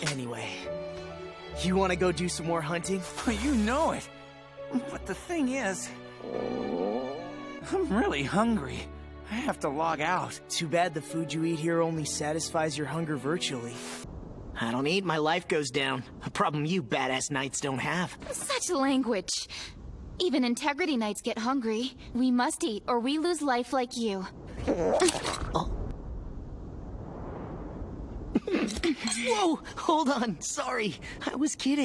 Anyway, you want to go do some more hunting? You know it. But the thing is, I'm really hungry. I have to log out. Too bad the food you eat here only satisfies your hunger virtually. I don't eat, my life goes down. A problem you badass knights don't have. Such language. Even Integrity Knights get hungry. We must eat, or we lose life like you. Oh. Whoa! Hold on. Sorry. I was kidding.